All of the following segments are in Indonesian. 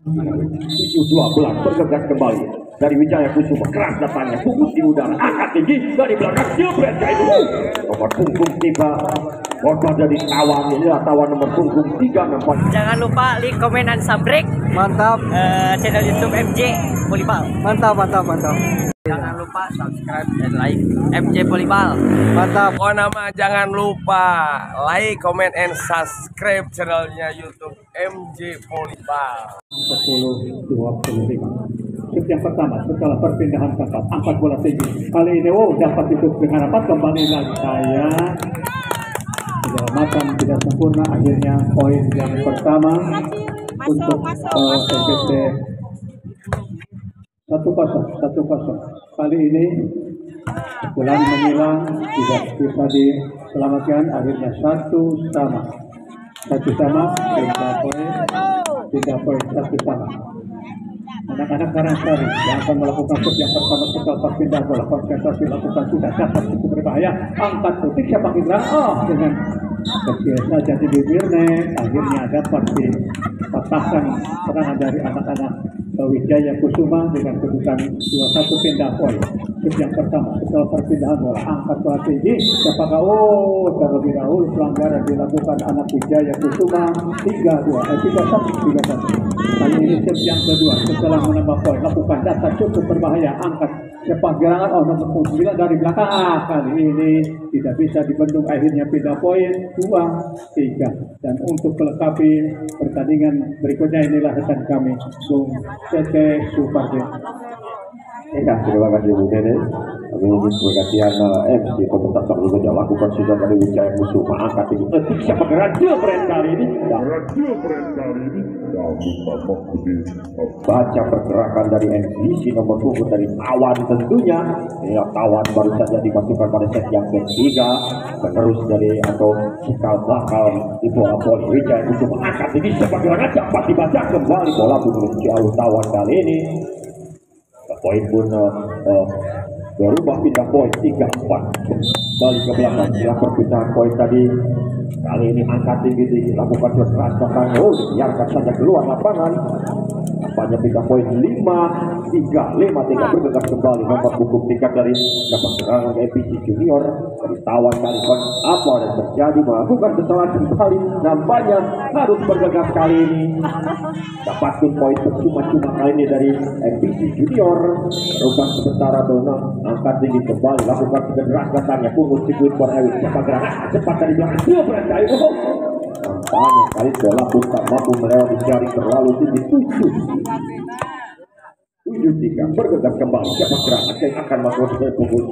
7-12 bergegas kembali dari Wijaya Kusuma, keras datangnya, punggung di udara, angkat tinggi dari belakang jebret itu nomor punggung tiba, korban dari tawan, inilah tawan nomor punggung 3 nampak. Jangan lupa like, komen, dan subscribe. Mantap. Channel YouTube MJ Volleyball. Mantap, mantap, mantap. Jangan lupa subscribe dan like MJ Volleyball. Mantap. Oh nama jangan lupa like, comment, and subscribe channelnya YouTube MJ Volleyball. 10-25. Shoot yang pertama setelah perpindahan tempat, angkat bola tinggi. Kali ini dapat ditutup dengan rapat, kembali lagi saya. Penyelamatan tidak sempurna, akhirnya poin yang pertama untuk SGT 1-0. Kali ini pukulan menilang tidak bisa diselamatkan, akhirnya 1-1. 3 poin 1-1. Anak-anak Karangsari yang akan melakukan shoot yang pertama setelah perpindahan bola, konsentrasi lakukan sudah dapat cukup berbahaya, angkat putik siapa Indra, dengan kecil saja di bibirnya, akhirnya dapat dipatahkan serangan dari anak-anak Wijaya Kusuma dengan kedudukan 2-1 pindah poin. Shoot yang pertama setelah perpindahan bola, angkat bola tinggi, siapakah terlebih dahulu pelanggaran dilakukan anak Wijaya Kusuma 3-1. Kali ini shoot yang kedua setelah menambah poin, lakukan data cukup berbahaya, angkat cepat gerangan nomor 9 dari belakang. Kali ini tidak bisa dibendung, akhirnya pindah poin 2-3. Dan untuk melengkapi pertandingan berikutnya, inilah rekan kami Bung Tete Supardi. Ya, terima kasih Bu Dede. Kami ingin pergantian MC pemerintah juga lakukan sudah dari Wijaya Kusuma, angkat tinggi. Siapa radio brand kali ini? Baca pergerakan dari MC nomor punggung dari tawan tentunya. Ya, tawan baru saja dimasukkan pada set yang ketiga. Penerus dari atau cikal bakal di bola voli Wijaya Kusuma, angkat tinggi. Siapa gerangan dapat dibaca kembali bola punggung jauh tawan kali ini. Poin pun berubah, pindah poin 3-4 balik ke belakang setelah perpindahan poin tadi. Kali ini angkat tinggi lakukan keras datang, biarkan saja keluar lapangan. Nampaknya pindah poin 5-3 bergegas kembali nomor punggung 3 dari dapat serangan EPC Junior dari tawan kali apa dan terjadi melakukan kesalahan kembali. Nampaknya harus bergegas kali ini, dapatkan poin cuma kali ini dari EPC Junior. Berubah sebentar atau angkat tinggi kembali, lakukan keras datangnya punggung sikuit for Ewin, cepat gerak cepat dari belakang nampaknya kali bola pun tak mampu melewati jari terlalu tinggi. 7-3 bergegas kembali, siapa gerak yang akan masuk ke punggung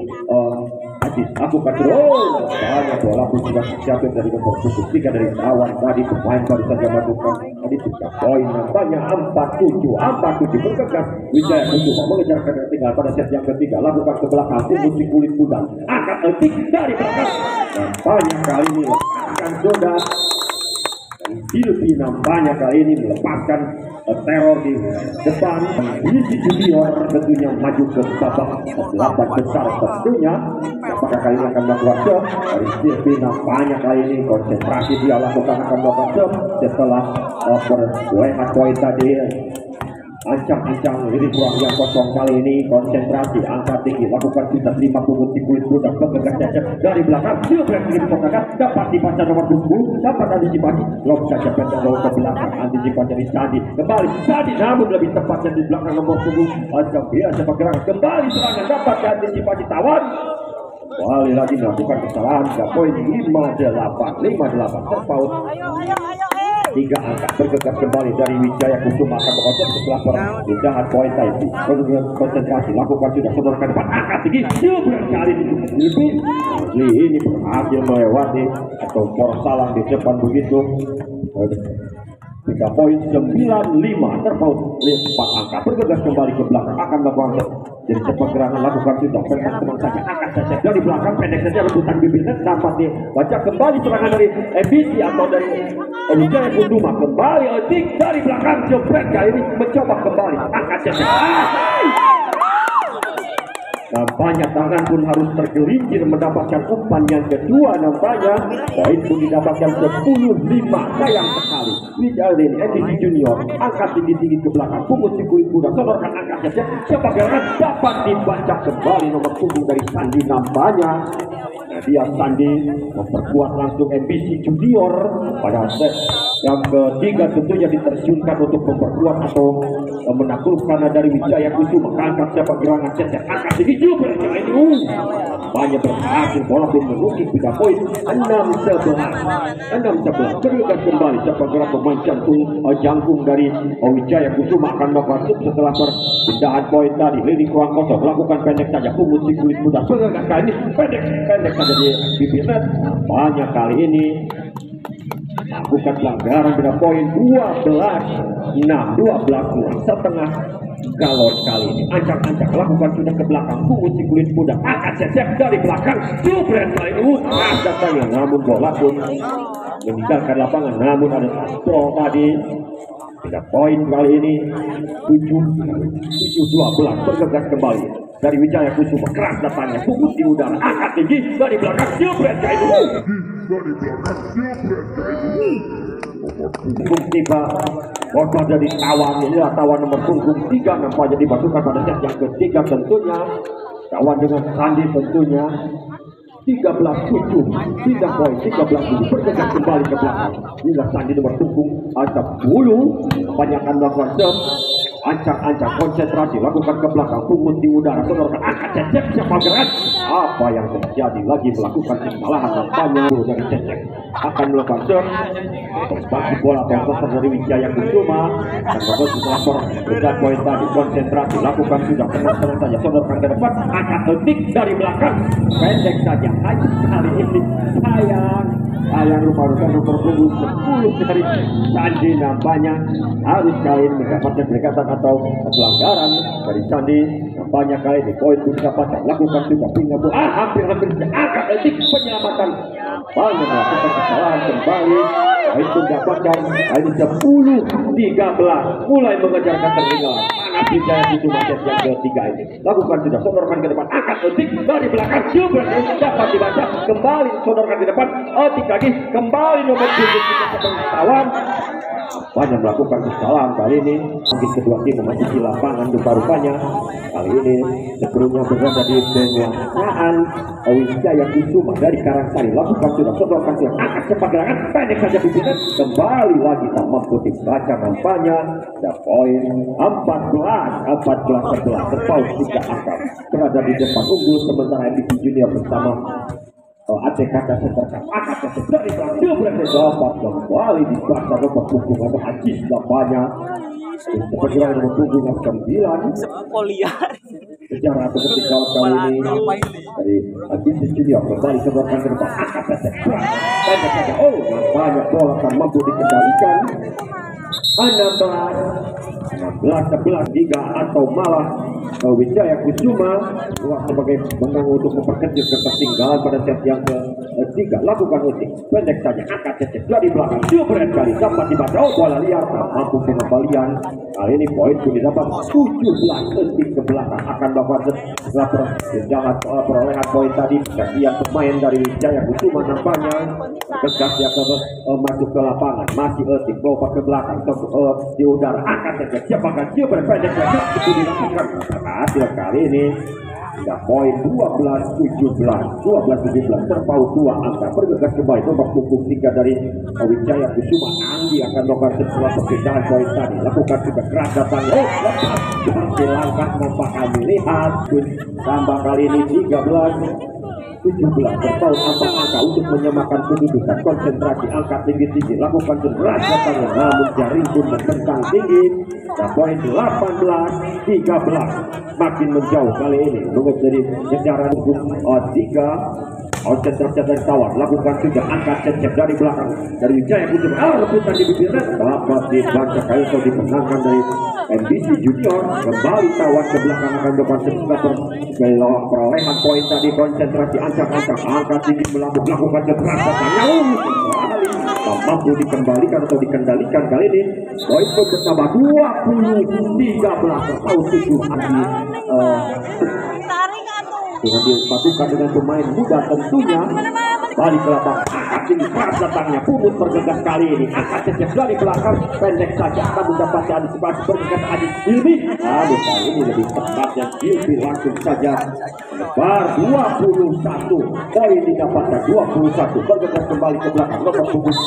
Aziz, lakukan terus banyak bola pun sudah jatuh dari nomor punggung 3 dari tawan tadi. Pemain baru saja melakukan tadi 3 poin, nampaknya 4-7 bergegas Wijaya Kusuma mengejar ketertinggalan pada set yang ketiga, lakukan ke belakang punggung si kulit kuda, angkat etik dari belakang. Nampaknya kali ini lepaskan Zoda Silvi, nampaknya kali ini melepaskan teror di depan. Ini Junior tentunya maju ke babak 8 besar tentunya. Apakah kali ini akan melakukan shot dari Silvi? Nampaknya kali ini konsentrasi dia lakukan, akan melakukan shot setelah perlewat poin tadi. Ancang-ancang ini kurang yang kosong, kali ini konsentrasi, angkat tinggi, lakukan kita 5 punggung di kulit budak, bergegas saja dari belakang, silver ini dipotongkan, dapat dibaca nomor 20, dapat antisipasi, lob saja pendek ke belakang, antisipasi dari Sadi, kembali Sadi, namun lebih tepatnya di belakang nomor 20, ajak dia sepak gerangan, kembali serangan, dapat antisipasi tawan, kembali lagi melakukan kesalahan, 3 poin 5-8 terpaut. 3 angka bergegas kembali dari Wijaya Kusuma akan mengocok setelah perpindahan poin tadi. Konsentrasi lakukan sudah sodorkan depan, angkat tinggi kali ini berhasil melewati atau salang di depan begitu. 3 poin 9-5 terpaut 4 angka bergegas kembali ke belakang, akan melakukan jadi cepat gerangan, lakukan sudah pendek teman saja, angkat saja dari belakang, pendek saja rebutan bibirnya, dapat dibaca kembali serangan dari EBC atau dari Wijaya Kusuma, kembali etik dari belakang, jebret kali ini mencoba kembali, angkat saja. Nampaknya tangan pun harus tergelincir mendapatkan umpan yang kedua. Nampaknya poin pun didapatkan 10-5, sayang sekali. Wijardin NDC Junior angkat tinggi-tinggi ke belakang, pungut si kulit kuda, sodorkan angkat saja. Siapa gerangan dapat dibaca kembali nomor punggung dari Sandi nampaknya. Nah, dia Sandi memperkuat langsung NBC Junior pada set yang ketiga, tentunya diterjunkan untuk memperkuat atau menaklukkan dari Wijaya Kusuma. Angkat siapa gerangan saja, angkat tinggi juga ini. Banyak berhasil, bola pun menukik 3 poin. 6-11 bergegas kembali siapa gerak pemain jangkung dari Wijaya Kusuma akan melakukan setelah perpindahan poin tadi. Lini ruang kosong, lakukan pendek saja, pungut si kulit muda bergegas kali ini pendek saja di bibir net. Banyak kali ini lakukan pelanggaran pada poin 12 kurang setengah galon kali ini. Ancang-ancang lakukan sudah ke belakang, pungut si kulit muda akan cecep dari belakang. Jubren kali ini datangnya, namun bola pun meninggalkan lapangan. Namun ada satu tadi. Tidak poin kali ini 7-12 bergegas kembali dari Wijaya Kusuma. Keras datangnya, pungut di udara, angkat tinggi dari belakang. Jubren kali ini punggung 3 korban dari Tawan. Inilah Tawan nomor punggung 3 nampaknya dimasukkan pada set yang ketiga. Tentunya Tawan dengan Sandi tentunya 13-7 tidak poin 13-7 bergegas kembali ke belakang. Inilah Sandi nomor punggung 10 kebanyakan melakukan serve. Ancang-ancang konsentrasi, lakukan ke belakang, pungut di udara, sodorkan angkat cecek. Siapa gerak? Apa yang terjadi? Lagi melakukan kesalahan nampaknya dari cecek akan melakukan serve. Bagi bola pentoser dari Wijaya Kusuma dan bagus setelah bergerak poin tadi. Konsentrasi, lakukan sudah tenang saja, sodorkan ke depan, angkat detik dari belakang, pendek saja. Kali ini sayang rupa-rupa nomor punggung 10 dari Sandi nampaknya harus kali ini mendapatkan pendekatan atau pelanggaran dari Sandi. Nampaknya kali ini poin pun didapatkan. Lakukan juga pindah hampir angkat detik penyelamatan. Banyak melakukan kesalahan kembali. Poin pun didapatkan. Kali ini 10-13 mulai mengejar ketertinggalan. Mana Wijaya Kusuma set yang ketiga ini. Lakukan sudah, sodorkan ke depan, angkat detik dari belakang. Juga dapat dibaca kembali, sodorkan di depan. Otik lagi kembali nomor 7 Tawan. Banyak melakukan kesalahan kali ini. Mungkin kedua tim memasuki lapangan rupa-rupanya. Kali ini sebelumnya berada di penguasaan Wijaya Kusuma dari Karangsari. Lakukan sudah, sodorkan sudah, angkat cepat gerangan, pendek saja bibirnya. Kembali lagi tak mampu dibaca nampaknya. Ada poin 14-11 terpaut 3 angka. Berada di depan unggul sementara NDC Junior bersama ATK seterkam angkat dari belakang berada dapat kembali dibaca nomor punggung atau Ajis nampaknya. Perkiraan nomor punggung 9 sejarah atau ketika kali ini dari Ajis Junior kembali sodorkan ke depan, angkat pendek saja. Nampaknya bola akan mampu dikendalikan. 16-11 atau malah Wijaya Kusuma sebagai menang untuk memperkecil ketertinggalan pada set yang ketiga. Lakukan utik pendek saja, angkat cecek dari belakang. Jubren kali dapat dibaca, bola liar mampu pengembalian. Kali ini poin pun didapat 17 detik ke belakang. Akan melakukan setelah perjalanan perolehan poin tadi. Kasihan pemain dari Wijaya Kusuma nampaknya tegas dia masuk ke lapangan, masih etik lompat ke belakang di udara, angkat saja. Siapakah Jubren pendek saja itu dilakukan. Hasil kali ini sudah poin 12-17 terpaut 2 angka. Bergegas kembali nomor punggung 3 dari Wijaya Kusuma. Anggi akan melakukan setelah perpindahan poin tadi. Lakukan juga keras datangnya. Lepas langkah nampak kami lihat tambah kali ini 13-17 terpaut 4 angka untuk menyamakan kedudukan. Konsentrasi, angkat tinggi-tinggi, lakukan keras datangnya, namun jaring pun membentang tinggi. Dan poin 18-13 makin menjauh kali ini. Menurut dari kejaran 3 konsentrasi dari Tawan, lakukan juga angkat cecep dari belakang dari Wijaya Kusuma. Rebutan di bibirnya dapat dibaca kali itu dimenangkan dari NDC Junior. Kembali Tawan ke belakang akan melakukan sebuah perolehan poin tadi. Konsentrasi, ancang-ancang, angkat tinggi melakukan kekerasan mampu dikembalikan atau dikendalikan kali ini. Poin pun bertambah 20-13 terpaut 7 angka. Dengan dipadukan dengan pemain muda tentunya balik ke lapang, angkat tinggi keras datangnya, pungut bergegas kali ini, angkat cecep dari belakang, pendek saja akan mendapatkan antisipasi bergegas Adis Silvi. Aduh, kali ini lebih tepatnya Silvi langsung saja bar 21 poin didapatkan 21, bergegas kembali ke belakang, nomor punggung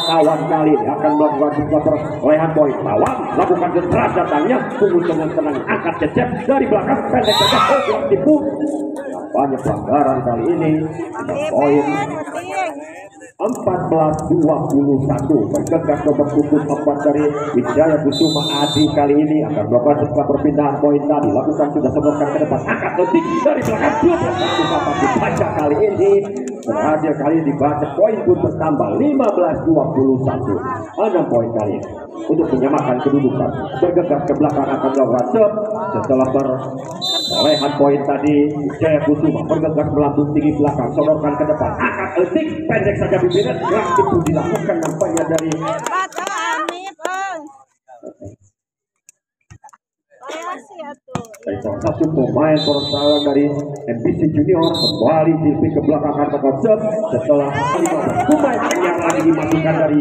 Tawan kali ini akan melakukan sebuah perolehan poin. Tawan lakukan keras datangnya, punggung dengan tenang, angkat cecep dari belakang, pendek saja, tipu. Banyak pelanggaran kali ini, poin 14-21, bergegas nomor punggung 4 dari Wijaya Kusuma Adi kali ini akan melakukan setelah perpindahan poin tadi, lakukan sudah sebutkan ke depan, angkat detik dari belakang, 21 dapat dibaca kali ini, berhasil kali ini dibaca, poin pun bertambah 15-21, 6 poin kali ini untuk menyamakan kedudukan. Bergegas ke belakang akan melakukan setelah perolehan poin tadi, Wijaya Kusuma bergegas melambung tinggi belakang, sodorkan ke depan, angkat detik, pendek saja bibirnya, gerak itu dilakukan nampaknya dari salah satu pemain persaingan dari NPC Junior. Kembali Silvi ke belakang karena konsep setelah pemain yang lagi dimasukkan dari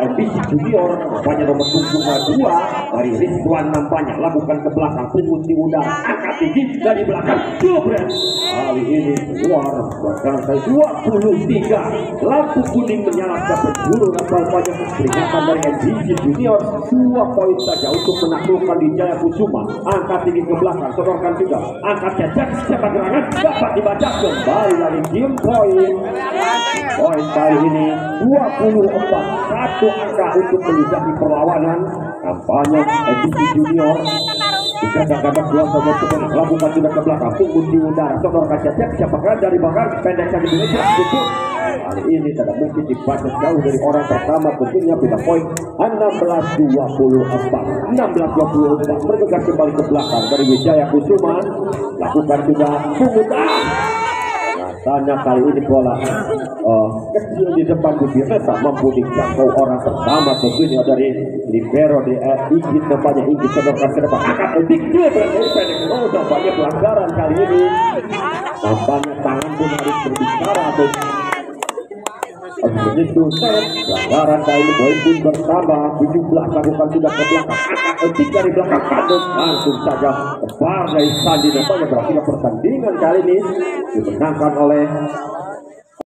NPC Junior, nampaknya nomor punggung 2 dari Rizwan, nampaknya lakukan ke belakang, pungut di udara, angkat tinggi dari belakang, jebret kali ini keluar bergantai 23, lampu kuning menyala ke penjuru, nampaknya peringatan dari NPC Junior 2 poin saja untuk menaklukkan Wijaya Kusuma. Angkat tinggi ke belakang, sodorkan juga, angkat cecek, cepat gerangan, dapat dibaca, kembali dari game poin. Poin kali ini 24, 1 angka untuk menyudahi perlawanan. Kampanye NPC Junior jika dapat 2 nomor sebenarnya, lakukan sudah ke belakang, punggung di udara, sodorkan cecek, siapakah dari belakang, pendek saja Indonesia, cukup. Kali ini tidak mungkin dibaca jauh dari orang pertama, tentunya pindah poin 16-24, bergegas kembali ke belakang dari Wijaya Kusuma, lakukan juga pungut. Tanya kali ini bola kecil di depan bibir tak mampu dijangkau orang pertama, tentunya dari libero di Inggris, nampaknya Inggris sodorkan ke depan, angkat detik nampaknya pelanggaran kali ini, nampaknya tangan pun harus berbicara atau begitu pelanggaran kali ini, poin pun bertambah 17, lakukan sudah ke belakang, angkat detik dari belakang, padus langsung saja kebar dari Sandi, nampaknya berakhir pertandingan kali ini dimenangkan oleh